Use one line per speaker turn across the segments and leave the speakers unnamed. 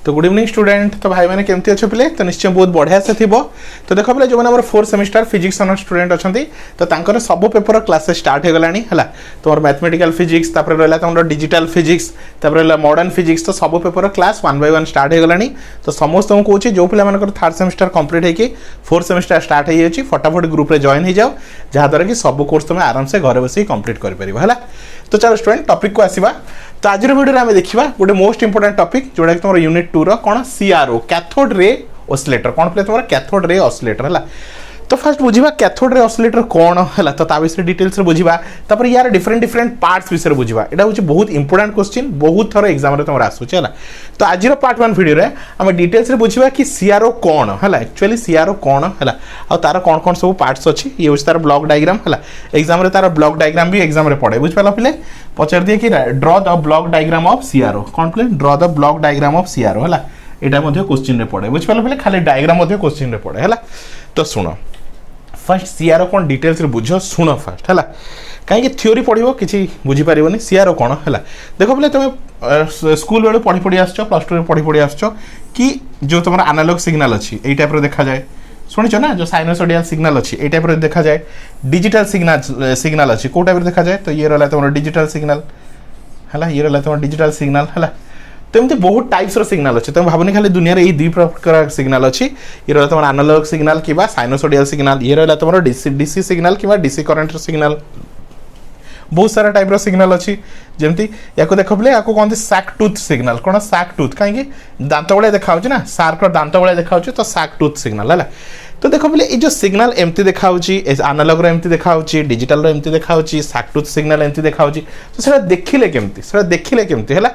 तो good evening student. तो भाई मैंने केमती अच्छे पिले तो निश्चय बहुत बढ़िया से थी। तो देख पे जो मैंने 4th semester physics honour student अच्छा तो तांकर सब पेपर क्लासेस स्टार्ट हो गलानी है। तुम मैथमेटिकल फिजिक्स रहा तुम डिजिटल फिजिक्स रहा मॉडर्न फिजिक्स तो सब पेपर क्लास 1 by 1 स्टार्ट हो गलानी। तो समस्त कहूँ जो पिला 3rd सेमिस्टर कंप्लीट होगी 4th सेमिस्टर स्टार्ट हो जाए फटाफट ग्रुप रे जॉइन हो जाओ जहाँद्वारा कि सब कोर्स तुम आराम से घर बस कंप्लीट कर। तो चलो स्टूडेंट टॉपिक को आसवा। तो आज वीडियो आम देखा गोटे मोस्ट इंपोर्टेंट टॉपिक जोटा कि तुम यूनिट 2 कौन सीआरओ कैथोड रे ऑसिलेटर कौन पे तुम कैथोड रे ऑसिलेटर है। तो फर्स्ट बुझा कैथोड रे ऑसिलेटर कौन है तो विषय डिटेल्स बुझा तापर यार डिफरेंट डिफरेंट पार्ट्स विषय बुझा। यहाँ हूँ बहुत इंपोर्टेंट क्वेश्चन बहुत थर एग्जाम रे तुम आसूचे है। तो आज पार्ट 1 वीडियो रे आम डिटेल्स रे बुझा कि सीआरओ कौन है एक्चुअली सीआरओ कौन है और तार कौन कौन सब पार्ट्स अच्छी ये हूँ तार ब्लॉक डायग्राम है। एग्जाम रे तार ब्लॉक डायग्राम भी एग्जाम रे पड़े बुझ पाला पिले पचार दिए कि draw the block diagram of CRO कौन पे draw the block diagram of CRO है। यहाँ क्वेश्चन रे पड़े बुझ पाला पिले खाली डायग्राम क्वेश्चन रे पड़े है। तो शुण फर्स्ट सीआरओ कौन डिटेल्स रे बुझ शुण फर्स्ट है कहीं थ्योरी पढ़ो कि बुझीपार सीआरओ कौन है। देख पे तुम स्कूल बेलू पढ़ी पढ़ी आस प्लस 2 पढ़ी पढ़ी आस कि जो तुम एनालॉग सिग्नल अच्छी यही टाइप देखा जाए शुणिच ना जो साइनोसोडियल सिग्नल अच्छी यही टाइप देखा जाए। डिजिटल सिग्नल अच्छी कौ टाइप देखा जाए तो ये रहा तुम डिजिटल सिग्नल है ये रहा तुम डिजिटल सिग्नल है। तो एमती बहुत टाइप्स रो सिग्नल अच्छे तुम भावनी खाली दुनिया रे दुई प्रकार सिग्नल अच्छी ये रहा तुम एनालॉग सिग्नल कि साइनोसोडियल सिग्नल ये रहा तुम डीसी सिग्नल कि डीसी करंट सिग्नल बहुत सारा टाइप रो सिग्नल अच्छी जमती या देख पे या कहते सैक टूथ सिग्नल कौन सैक टूथ कहीं दांत भाया देखा ना सार्क दांत भाया देखा तो सैक टूथ सिग्नल है। तो देख पे ये जो सिग्नल एमती देखा एनालॉग एमती देखा डिजिटल एमती देखा सैक टूथ सिग्नल एमती देखा तो सेटा देखिले केमती है।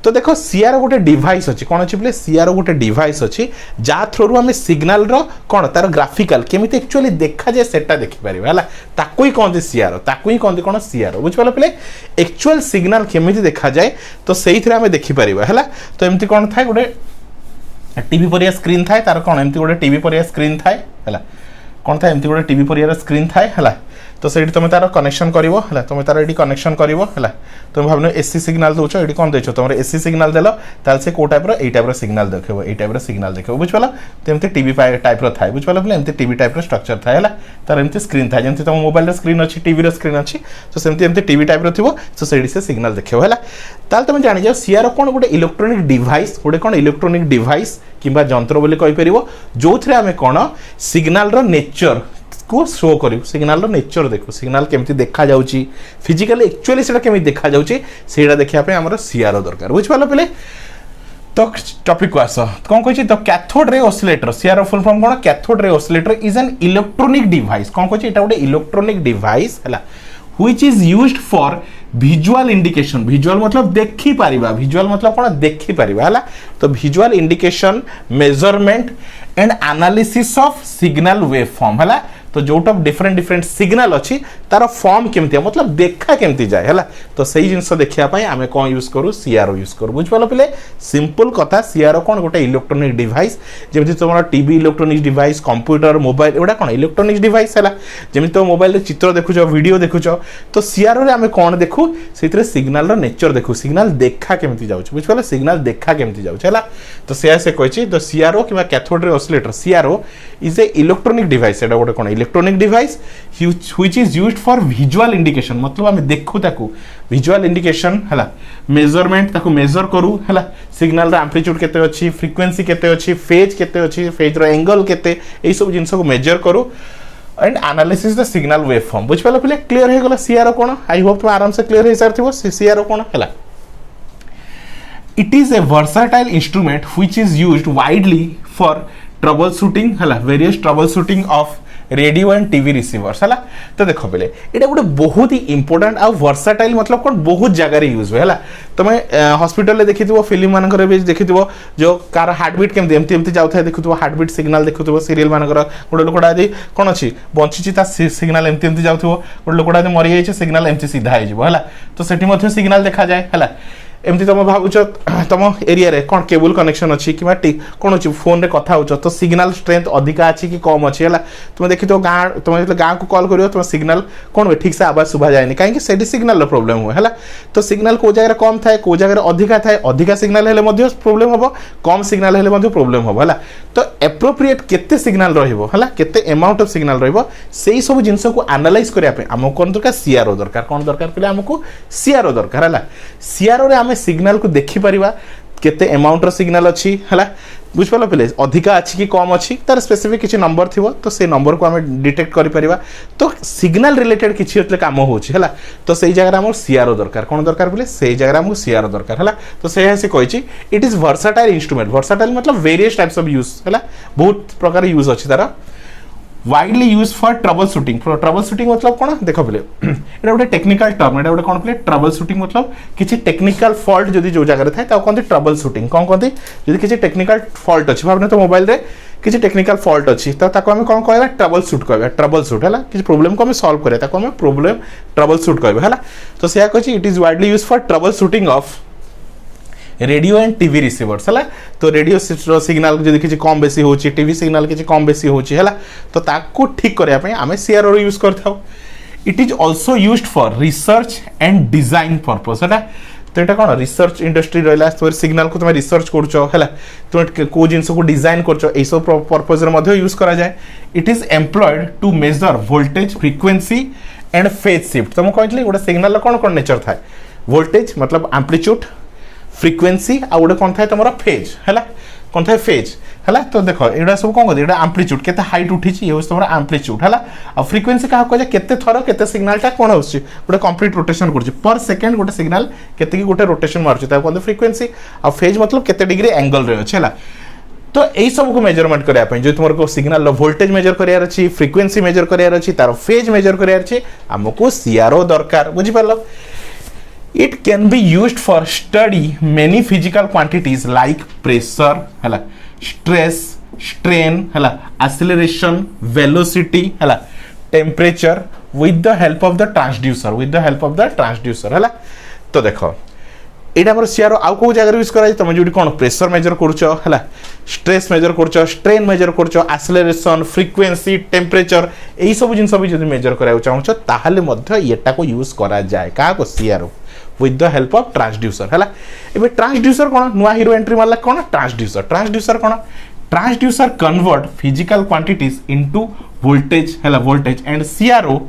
तो देखो सीआरओ गोटे डिवाइस अच्छी कौन अच्छी बोले सीआरओ गोटे डिवाइस अच्छी जहाँ थ्रू आम सिग्नल रो कौन तार ग्राफिकल केमिति एक्चुअली देखा जाए सेटा देखि परिबा है ताकू ही कहते सीआरओ ताकू ही कहते कौन सीआरओ बुझ पाल पे एक्चुअल सिग्नल केमिति देखा जाए तो से आम देखिपर है। तो एमती कौन थाए गोटे टीवी परिया स्क्रीन थाए तार कौन एमती गोटे टीवी परिया स्क्रीन थाए है कौन था एमती गोटे टीवी परिया स्क्रीन थाए है। तो से तुम तार कनेक्शन कर तुम तार ये कनेक्शन कर तुम भाव एसी सिग्नल दौच ये कौन देच तुम एसी सिग्नल देल ताल से कौ टाइप सिग्नल देखो ये टाइप सिग्नल देखो बुझ पाला। तो एमती टीवी टाइप थाए बुझ पाला एमती टीवी टाइप स्ट्रक्चर थाए तार एमती स्क्रीन थाए जमी तुम मोबाइल स्क्रीन अच्छी टीवी स्क्रीन अच्छी तो सेमती एमती टीवी टाइप थो तो से सिग्नल देखो है। ताल तुम जानी जाओ सीआरओ कौन गोटे इलेक्ट्रोनिक डिवाइस गोटे कौन इलेक्ट्रोनिक डिवाइस किंबा जंत्र बोली कहीपर जो थे आम कौन सिग्नल रो नेचर को शो करूँ सिग्नल नेचर देखो सिग्नल केमती देखा जाउची फिजिकली एक्चुअली सेटा केमती देखा जाउची सेटा देखिया पे हमर सीआरओ दरकार बुझ पालो पले। तो टॉपिक को आस कौन कही तो cathode ray oscillator CRO full form कौन cathode ray oscillator is an electronic device कौन कही एटा गोटे इलेक्ट्रोनिक डिवाइस है which is used for visual indication visual मतलब देखी पारिबा विजुअल मतलब कौन देखी पारिबा है। तो visual indication measurement and analysis of signal wave form है। तो जोटा डिफरेंट डिफरेंट सिग्नल अच्छी तार फॉर्म केमती मतलब देखा केमती जाए है। तो सही जिनस देखापी आम कौन यूज करूँ सीआरओ यूज करूँ बुझ पाल पे सिंपल कथा सीआरओ कौन गोटे इलेक्ट्रोनिक डिवाइस जमी तुम TV electronic device computer mobile एगुड़ा कौन इलेक्ट्रोनिक डिवाइस है जमी तुम मोबाइल चित्र देखुच वीडियो देखुच तो सीआरओ रे आम कौन देखू से सिग्नल नेचर देखू सिग्नल देखा केमती जाऊँ बुझ पाल सिग्नल देखा केमती जाऊँ है। तो से कही तो सीआरओ कि cathode ray oscillator CRO is a electronic device एटा गोटे कौन electronic device which is used for visual indication मतलब आम देखू ताकू विजुअल इंडिकेशन है मेजरमेंट ताकू मेजर करू है सिग्नल एम्प्लीट्यूड केते अच्छी फ्रीक्वेंसी केते अच्छी फेज केते अच्छी फेज रो एंगल केते ए सब जिंस को मेजर करू and analysis the signal wave form बुझ पाल पे क्लियर हो गला सीआरओ कौन आई होप तुम आराम से क्लियर हो सारथिबो सीआरओ कौन है। It is a versatile instrument which is used widely for troubleshooting है various troubleshooting of radio and TV receivers है। तो देख पे ये गोटे बहुत ही इंपोर्टेंट आ वर्साटाइल मतलब कौन बहुत जगह यूज हुए है। तुम हॉस्पिटल देखी फिल्म मानक देखी जो कार हार्टबीट केमती एमती एमती जाऊे देखु हार्टबीट सिग्नल देखु सीरियल मानक गोटे लोकटा यदि कौन अच्छी बंची सिग्नल एमती एमती जाऊे गोटे लोकटा यदि मरी जाए सिग्नल एमती सीधा है तो सेठी सिग्नल देखा जाए है। एमती तुम भावुच तुम एरिया रे कौन केबल कनेक्शन अच्छी कि कौन अच्छी फोन रे कथा होच तो सिग्नल स्ट्रेंथ अधिका अच्छी कि कम अच्छी है तुम देखी तो गाँ तुम जो गाँ को कॉल कर तुम सिग्नल कौन हुए ठीक से आवाज शुभा जाए कहीं से सिग्नल प्रोब्लेम हुए है तो सिग्नल को जगह कम थाए को जगह अधिका थाए अधिका सिग्नल हेले प्रोब्लेम हम कम सिग्नल हेले प्रोब्लेम हम है तो एप्रोप्रिएट केते सिग्नल रहिबो हला केते अमाउंट ऑफ सिग्नल रहिबो सेही सब जिंस को एनालाइज करिया पे हमको कोन दरकार सीआरओ दरकार कोन दरकार पले हमको सीआरओ दरकार हला सीआरओ रे हमें सिग्नल को देखि परिबा केते अमाउंट रो सिग्नल अछि हला बुझ पालो पले अधिका अछि कि कम अछि तार स्पेसिफिक किछि नंबर थिबो तो से नंबर को हमें डिटेक्ट करि परिबा तो सिग्नल रिलेटेड किछि होतले काम होछि हला तो सेही जगह हमर सीआरओ दरकार कोन दरकार पले सेही जगह हमको सीआरओ दरकार हला तो से से कहिछि it is versatile instrument versatile मतलब वेरियस टाइप्स ऑफ यूज हला बहुत प्रकार यूज अछि तारा widely use for troubleshooting मतलब कौन देख पे ये गोटे टेक्निकल टर्म ये कौन पे ट्रबल शूटिंग मतलब किसी टेक्निकल फॉल्ट जदि जो जगह थाए कहते ट्रबल शूटिंग कौन कहते जब किसी टेक्निकल फॉल्ट अच्छी भावना तो मोबाइल रे किसी टेक्निकल फॉल्ट अच्छी तो आम कौन कह ट्रबल शूट कह ट्रबल शूट है किसी प्रोब्लेम को सॉल्व करें प्रोब्लेम ट्रबल शूट कह तो से कही it is widely use for troubleshooting of radio and TV receivers है तो रेडियो सिग्नल जब किसी कम बेसी हो टीवी सिग्नल किसी कम बेसी हो तो ताको ठीक करने आम सीआरओ यूज करता it is also used for research and design purpose है तो यहाँ कौन रिसर्च इंडस्ट्री रहा तुम सिग्नल को तुम रिसर्च कर तुम कौ जिन को डिजाइन कर पर्पज यूज करा जाए it is employed to measure voltage frequency and phase shift तो मुझे कहली गोटे सिग्नल कौन कौन नेचर थाए वोल्टेज मतलब एम्प्लीट्यूड फ्रिक्वेंसी आ गोटे कौन थाए तुम फेज है कौन थाए फेज है तो देख ये सब कौन कहते हैं एम्प्लीट्यूड केते हाइट उठी ये तुम एम्प्लीट्यूड है आ फ्रिक्वेंसी क्या कह केते थर केते सिग्नलटा कौन होची गोटे कंप्लीट रोटेशन कर पर सेकेंड गोटे सिग्नल केते गोटे रोटेशन मारुची कहते फ्रिक्वेंसी आ फेज मतलब केते डिग्री एंगल रे अच्छे है तो यही सब को मेजरमेंट करने जो तुम सिग्नल वोल्टेज मेजर करार अच्छी फ्रिक्वेंसी मेजर करार अच्छी तार फेज मेजर करार अच्छी आमको सीआरओ दरकार बुझिपार It can be used for study many physical quantities like pressure, hela, stress, strain, hela, acceleration, velocity, hela, temperature with the help of the transducer, hela. तो देखो एटा हमर सीआरओ आउ को जगह यूज करा तुम जो कौन प्रेशर मेजर करछो हला स्ट्रेस मेजर करछो स्ट्रेन मेजर करछो एक्सेलरेशन फ्रिक्वेंसी टेम्परेचर एई सब जिन सब जदि मेजर करा चाहछो ताहले मध्य एटा को यूज करा जाए का को CRO with the help of transducer है एबे ट्रांसड्यूसर कौन नुआ हीरो एंट्री मारला कौन ट्रांसड्यूसर कौन transducer convert physical quantities into voltage है voltage and CRO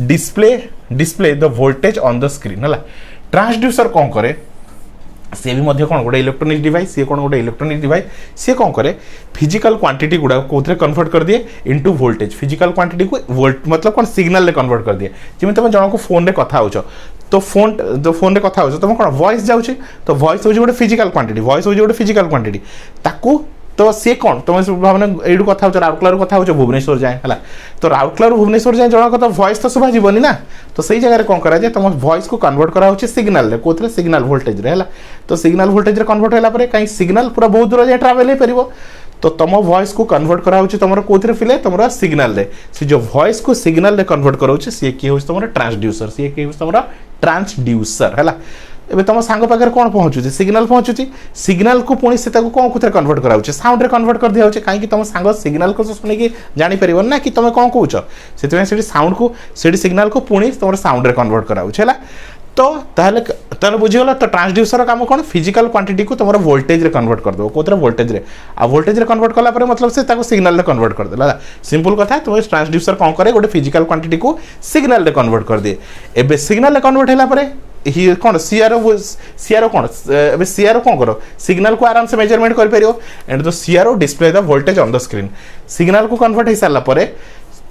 display the voltage on the screen है ट्रांसड्यूसर कौन करे सी भी मध्य कौन गोटे इलेक्ट्रोनिक डिवाइस सी कौन गोटे इलेक्ट्रोनिक डिवाइस सी कौन करे फिजिकल क्वांटिटी गुड़ा कौन कन्वर्ट कर दिए इनटू वोल्टेज फिजिकल क्वांटिटी को वोल्ट मतलब कौन सिग्नल रे कन्वर्ट कर दिए जमी तुम जन को फोन रे कथा हो तो फोन रे कथा हो तुम कौन वॉइस जाऊँच तो वॉइस हूँ गोटे फिजिकल क्वांटिटी वॉइस हूँ गोटे फिजिकल क्वांटिटी ताकू तो सी कौन तुम भावना यू कथा हो राउरकेला कथा हो भुवनेश्वर जाए है तो राउरकेला भुवनेश्वर जाए जन तो वॉइस तो शुभा जीवनी ना तो सही जगह कौन करा तुम वॉइस को कन्वर्ट करा सिग्नल कौन सिग्नल वोल्टेज रे तो सिग्नल वोल्टेज कन्वर्ट होला कहीं सिग्नल पूरा बहुत दूर जाए ट्रावेल हो तो तुम वॉइस को कन्वर्ट करा तुम कौन फिले तुम सिग्नल रे से जो वॉइस को सिग्नल रे कन्वर्ट करा सी किए हूँ तुम ट्रांसड्यूसर सी किए तुम ट्रांसड्यूसर है एबे तुम सांग पाखे कौन पहुँचुची सिग्नल पहुँचुची सिग्नल को पुणी से कौन कुछ कन्वर्ट कराऊे साउंड रे कन्वर्ट कर दिया कहीं तुम सांग सिग्नल को शुणी जापर ना कि तुम कौन कौच से साउंड को से सिग्नल को पुणी तुम साउंड रे कन्वर्ट कराऊे है तो ताहले बुझीगल तो ट्रांसड्यूसर काम कौन फिजिकल क्वांटिटी को तुम वोल्टेज रे कन्वर्ट कर दो कौन वोल्टेज रे आ वोल्टेज रे कन्वर्ट कला मतलब से सिग्नल रे कन्वर्ट कर देला सिंपल कथा तुम ट्रांसड्यूसर कौन करे गोटे फिजिकल क्वांटिटी को सिग्नल रे कन्वर्ट कर दिए एबे सिग्नल रे कन्वर्ट होला परे ही कौन सीआरओ कौन ए सीआरओ कौन करो सिग्नल को आराम से मेजरमेंट कर परियो and the CRO display the voltage on the screen signal को कन्वर्ट हो सारा परे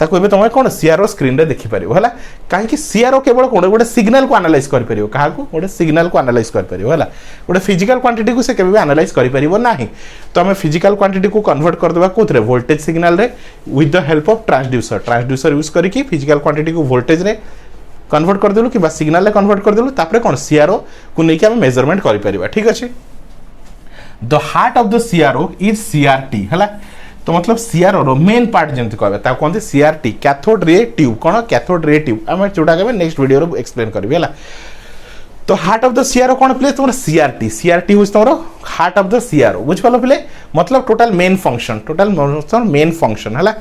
ताको एबे तुम कौन सीआरओ स्क्रीन रे देखि परियो हला काहे कि सीआरओ केवल कोन गोटे सिग्नल को एनालाइज कर परियो काहा को गोटे सिग्नल को एनालाइज कर परियो हला गोटे फिजिकल क्वांटिटी को से केबे भी एनालाइज कर परियो नाही तो हमें फिजिकल क्वांटिटी को कन्वर्ट कर देबा कोथरे वोल्टेज सिग्नल रे with the help of transducer use करिकि फिजिकल क्वांटिटी को वोल्टेज रे कन्वर्ट कर देलु कि सिग्नल रे कन्वर्ट कर देलु तापरे कौन सीआरओ को लेके हम मेजरमेंट करि परिबा ठीक अछि the heart of the CRO is CRT हला तो मतलब सीआरओ रो मेन पार्ट जेंति कहबे ता कोन सीआरटी कैथोड रे ट्यूब कोन कैथोड रे ट्यूब हम जोटा कहबे नेक्स्ट वीडियो रो एक्सप्लेन करबे हला तो हार्ट ऑफ द सीआरओ कौन पे तुम सीआरटी सीआरटी हूँ तुम हार्ट ऑफ द सीआरओ बुझिपाल पे मतलब टोटल मेन फंक्शन है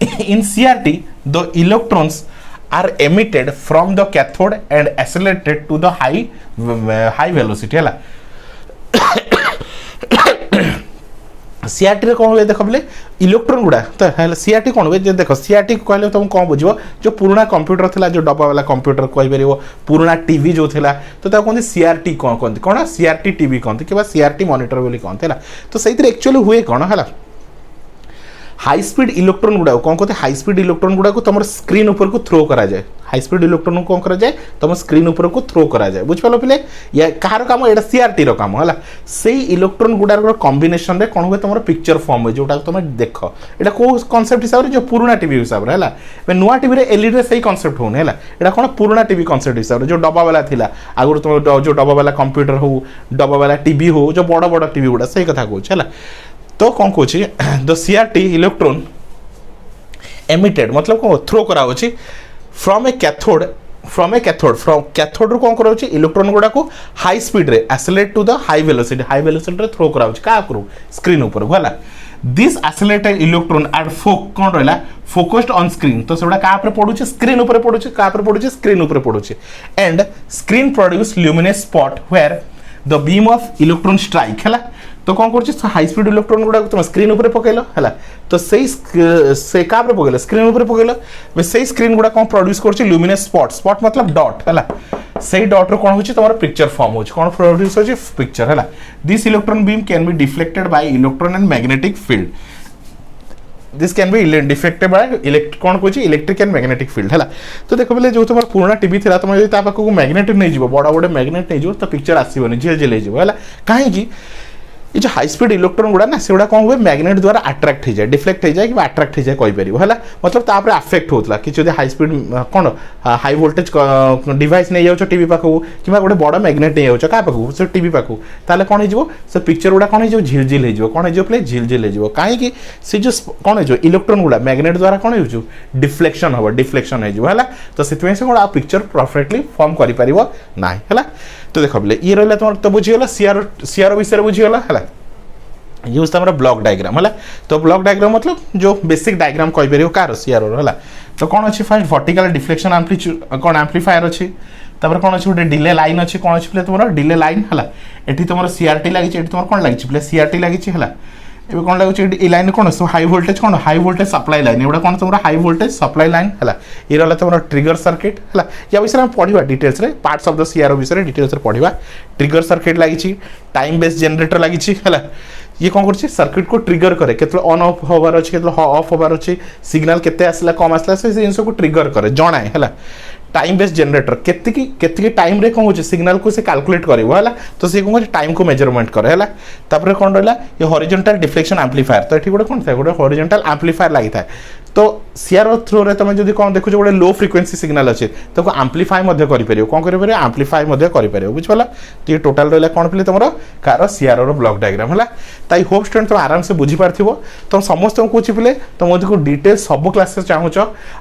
in CRT the electrons are emitted from the cathode and accelerated to the high velocity है सीआरटी रे कौन हुए देख बोले इलेक्ट्रॉन गुड़ा तो सीआरटी कौन हुए देख सीआरटी कहले तुम कौन बुझ जो पुराना कंप्यूटर थिला जो डब्बा वाला कंप्यूटर कहि परिबो पुराना टीवी जो थिला तो ता कहते सीआरटी कौन कहते कौन सीआरटी टीवी कहते कि सीआरटी मॉनिटर बोली कहते है तो सही एक्चुअली हुए कौन है हाई स्पीड इलेक्ट्रॉन गुड़ा कौन कहते हाई स्पीड इलेक्ट्रॉन गुड़ा को तुम स्क्रीन ऊपर को थ्रो करा जाए हाई स्पीड इलेक्ट्रॉन को कौन करा जाए तुम स्क्रीन ऊपर को थ्रो करा जाए बुझिपाल पे या कहार काम एटा सीआरटी रो काम है से इलेक्ट्रॉन गुड़ा कॉम्बिनेशन रे कौन हुए तुम पिक्चर फॉर्म हुए जोटा तुम देख एटा को कांसेप्ट हिसाब रे जो पुराना टीवी हिसाब रे है नुआ टीवी रे एलईडी रे सही कांसेप्ट होने है एटा कौन पुराना टीवी कांसेप्ट हिसाब रे जो डब्बा वाला थिला आगुर तुम जो डब्बा वाला कंप्यूटर हो डब्बा वाला टीवी हो जो बड़ बड़ टीवी गुड़ा सही कथा कहूँ है तो कौन कहूँ द सीआरटी इलेक्ट्रॉन एमिटेड मतलब कौन थ्रो करा फ्रॉम कैथोड फ्रॉम कैथोड रू कौन करा इलेक्ट्रॉन गुड़ा को high speed ray accelerate to the high velocity ray throw करा का स्क्रीन ऊपर को है दिस एक्सेलरेटेड इलेक्ट्रॉन आर कौन रहा फोकस्ड ऑन स्क्रीन तो सेटा क्या पड़ुचे स्क्रीन ऊपर पड़ुचे क्या पड़ुचे स्क्रीन ऊपर पड़ुचे and screen produce luminous spot where the beam of electron strike है तो कौन कर हाई स्पीड इलेक्ट्रॉन गुड़ा तुम स्क्रीन ऊपर पकेल है तो से क्या पकेल स्क्रीन ऊपर पकेल से स्क्रीन गुड़ा कौन प्रोड्यूस कर ल्यूमिनस स्पॉट मतलब डॉट है से डॉट रो कौन हो तुम पिक्चर फॉर्म हो कौन प्रोड्यूस हो पिक्चर है this electron beam can be deflected by electron and magnetic field this can be defected by कौन कहूँ इलेक्ट्रिक एंड मैग्नेटिक फील्ड है तो देख बोले जो तुम पुराना टीवी थी तुम यदि पाखक मैग्नेट नहीं बड़ बड़ मैग्नेट नहीं तो पिक्चर आसोनी झिल झिल है कहीं ये जो हाई स्पीड इलेक्ट्रॉन गुड़ा ना से कौन हुए मैग्नेट द्वारा अट्राक्ट हो जाए डिफ्लेक्ट हो जाए कि अट्राक्ट हो जाए कहीपर है मतलब तापर अफेक्ट होता कि हाई स्पीड कौन हाई वोल्टेज डिवाइस नहीं जाओ टीवी पाखक कि गोटे बड़ मैग्नेट नहीं जाओ क्या पाखक से टीवी पाखक ताले कौन हो से पिक्चर गुड़ा कौन हो झिल झिल हो कौन हो पे झिल झिल हो कहीं से जो कौन हो इलेक्ट्रॉन गुड़ा मैग्नेट द्वारा कौन हो डिफ्लेक्शन हम डिफ्लेक्शन है तो से कौन पिक्चर परफेक्टली फॉर्म कर ना है तो देख बोले ये रहा तुम तो बुझीगला सीआर विषय बुझीगला है ये हमारा ब्लॉक डायग्राम है तो ब्लॉक डायग्राम मतलब जो बेसिक डायग्राम कहीपर कार सीआर है तो कौन अच्छी फास्ट वर्टिकल डिफ्लेक्शन एम्प्लीट्यूड कौन एम्प्लीफायर अच्छी तापर कौन अच्छे गोटे डिले लाइन अच्छी कौन अच्छे तुम डिले लाइन है ये तुम सीआरटी लगी तुम कौन लगी सीआरटी लगी है ये कौन लगे लाइन कौन हाई वोल्टेज सप्लाई लाइन एवं कौन तुम हाई वोल्टेज सप्लाई लाइन है ये रहा तुम ट्रिगर सर्किट है या विषय में पढ़ा details parts of the CRO विषय डिटेल्स पढ़ा ट्रिगर सर्किट लगी टाइम बेस्ड जनरेटर लगी है ये कौन कर सर्किट को ट्रिगर करे केत ऑन ऑफ होबार अच्छे के ऑफ होबार अच्छे सिग्नल केते आसला कम आसला से जिन को ट्रिगर करे जनाए है टाइम बेस्ड जनरेटर केतकी टाइम रे कौन हो सिग्नल को से कैलकुलेट करिवो है तो से कौन टाइम को मेजरमेंट करे है तापर कौन रहा ये हॉरिजॉन्टल डिफ्लेक्शन एम्प्लीफायर तो ये गोटे कौन था गोटे हॉरिजॉन्टल एम्प्लीफायर लगी था तो सीआरओ थ्रो रे तुम जब कौन देखो गोटे लो फ्रिक्वेंसी सिग्नल अच्छे तो आम्प्लीफाई कर कौन कर आम्प्लीफाई कर बुझिपाल तो ये टोटाल रहा कौन पे तुम कार सीआरओ रो ब्लॉक डायग्राम है ताई होप स्टूडेंट तुम आराम से बुझीपार तुम समस्त कौच पे तुम डिटेल सब क्लासेस चाहूच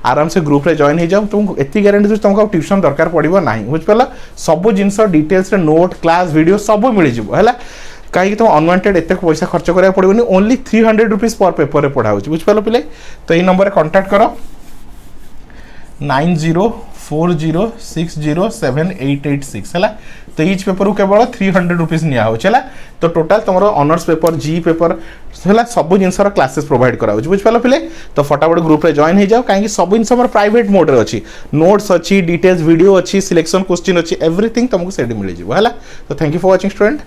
आराम से ग्रुप रे जॉइन हो जाओ तुमको एति गारंटी तुमको ट्यूशन दरकार पड़ो ना बुझिपाल सब जिनस डिटेल्स नोट क्लास वीडियो सब मिल जाए कहीं तुम अनवांटेड एत पैसा खर्च करा पड़ोनी ओनली 300 रुपीज पर पेपर रे पढ़ा बुझिपाल पे तो ये नंबर कांटेक्ट करो 9040607886 है तो इच पेपर को केवल 300 रुपीज निया है तो टोटाल तुम ऑनर्स पेपर जी पेपर है सब जिनस क्लासेस प्रोवाइड करा बुझिपाल पे तो फटाफट ग्रुप रे जॉइन हो जाओ कहीं सब जिन प्राइवेट मोड रे अच्छी नोट्स अच्छी डिटेल्स वीडियो अच्छी सिलेक्शन क्वेश्चन अच्छी एवरीथिंग तुमको से मिल जाए है तो thank you for watching student.